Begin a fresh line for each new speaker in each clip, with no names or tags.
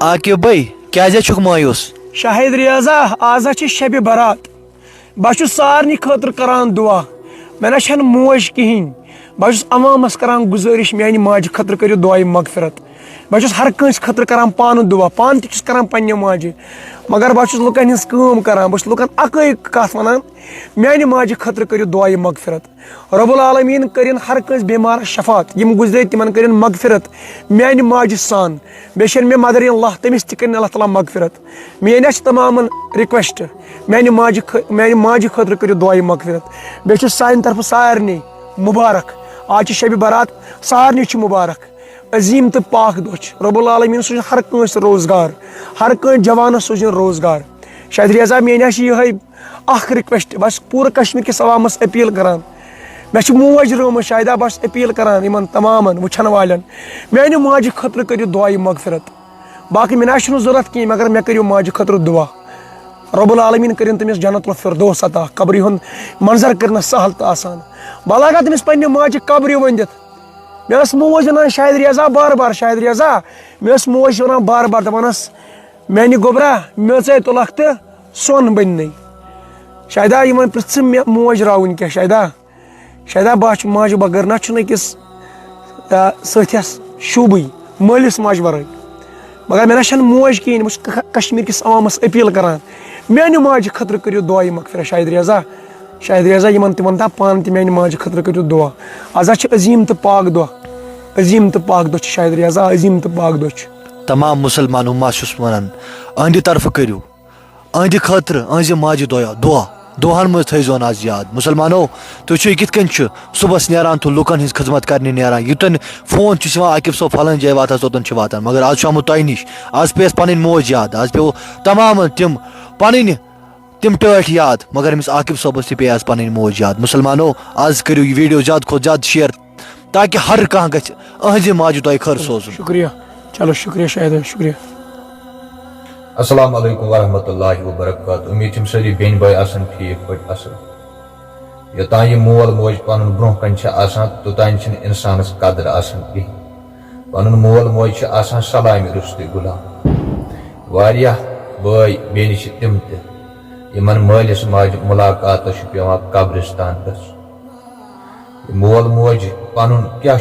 आकिब भाई क्या छुक मायूस?
शाहिद रियाजा आज शब बारात बह सारे खतर करान दुआ मे ना मोज कहें बह अवामस करान गुजारिश मानि माज खतर करो दुआ मगफिरत बह हर कंस खतर करान पान दुआ पान तस करान पन्ने माजे मगर बह लुकन हज कम करान बह लुकन अकई कत वनान मानि माज खतर करो दुआ मगफिरत रब्बुल आलमीन करिन हर कंस बेमार शफात यम गुजरे तिमन करिन मगफिरत मानि माज सान बेशन मे मदर इन लाह तमिस तन अल्लाह ताला मगफिरत मेन तमाम रिक्वेस्ट मानि माज खतर करो दुआ मगफिरत बे सान तरफ सारे मुबारक आज शब बारात सारे मुबारक अजीम तो पाक दोच रब्बुल आलमीन सोजन हर कंस रोजगार हर कंस जवानस सोजन रोजगार शायद रियाजा मेन अख रिक्वेस्ट बस पूरा कश्मीर के अवामस अपील करान मे मोज रोम शायदा बस अपील करान इन तमाम वुचन वालन मानि माज खतर करो दुआ मगफिरत बाकी मे ना जरूरत कहीं मगर मे करो माज खतर दुआ रब्बुल आलमीन करिन तमिस जन्नतुल फिरदौस अता कब्र हुंद मंजर करना सहल तो आसान बलागा तमिस पन्ने माज कब्र वंदित मे मोज वन शायद रियाजा बार बार शायद रियाजा मे मोज वन बार बार दपानस मानि गोबरा मे तुलख तो सोन बन शायदा इन पृ मे मोज रावन क्या शायदा बह माज बगर ना अकिस सथियस शूबी मलिस माज वर मगर मे ना मोज कहें बह कश्मीर किस अवामस अपील करान मानि माज खतर करो दुआ मगफिरत शायद रियाजा इन तम दा पान त मानि माज खतर करो दुआ आज अजीम तो पाक दो शायद रियाजा अजीम तो पाक दो
तमाम मुसलमान माशुस वन अहंद तरफ करो अहंद खतर अहज माज दुआ दुहन मज थोन आज याद मुसलमानो तुम कित सुबह नारान तो लुकन हज खिदमत करने नारान युतन फोन आकिब सो फलन जाए वाता सोतन वातान मगर आज आमुत तह निश आज पे पन मोज याद आज पे तमाम तिम पन तिम टठ याद मगर अमिस आकिब सोबस पे आज पन मोज याद मुसलमानो आज करो यह वीडियो ज़्यादा खुद ज़्यादा शेयर ताकि हर कह गहज माज तुह खर सोजन
शुक्रिया चलो शुक्रिया शायद शुक्रिया
अस्सलाम वालेकुम वरहमतुल्लाहि वबरकातुहू उम्मीद छम सारी बेन भाई आसन ठीक पट असल योतान यह मोल मोज पन ब्रोह कन तोतान इंसानस कदर आसन कहीं पन मोल मोज सलामी रुस्त गुलाम वारिया भाई बेन तिम तमन मालिस माज मुलाकात पेवान कब्रिस्तान गस मोल मोज पन क्या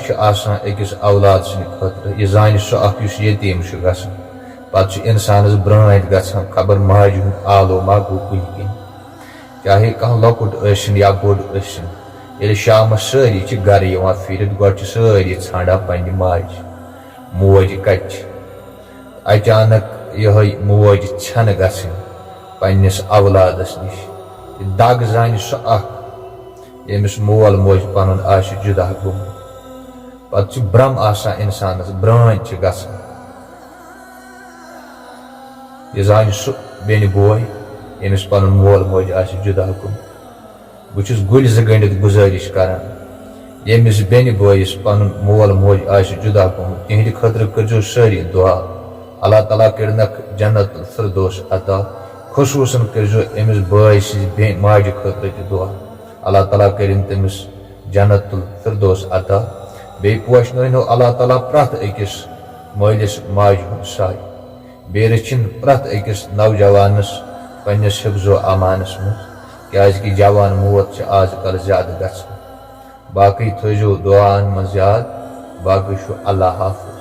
अकिस औलाद सद खतर यह जान सह यतीम गसान पे इंसानस ब्रांड ग खबर माज हूं आलो मा गो कुन कहीं चाहे कह लकुट या बोड़ ये शाम सारी गर फिर गो सारी ाना पन्ने माज मोज कच अचानक यह मोज छन गन पन्निस औलादस निश दग जान सह यमिस मोल मोज पन जुदा गुम पे भ्रम इंसानस ब्रांड गसान यह जान सह बेन बोय यमिस पन मोल मोज जुदा गुम बह गुल गंडित गुजारिश करान यमिस बेन बोयस पन मोल मोज जुदा गुम तिहद खतर करो सारी दुआ अल्लाह ताला करनक जन्नतुल फिरदौस अता खुसूसन करो अमिस बाय सज माज खतर त दुआ अल्लाह ताला करिन तमिस जन्नतुल फिरदौस अता बे पोशनो अल्लाह ताला प्रत अकिस मालिस माज हुंद साय बे रचिन प्रत अकिस नौजवानस पन्निस हिफ्जो अमानस मज क्या जवान मौत आजकल ज्यादा गसान बाकी थो दुआन मज याद बाकी अल्लाह हाफिज।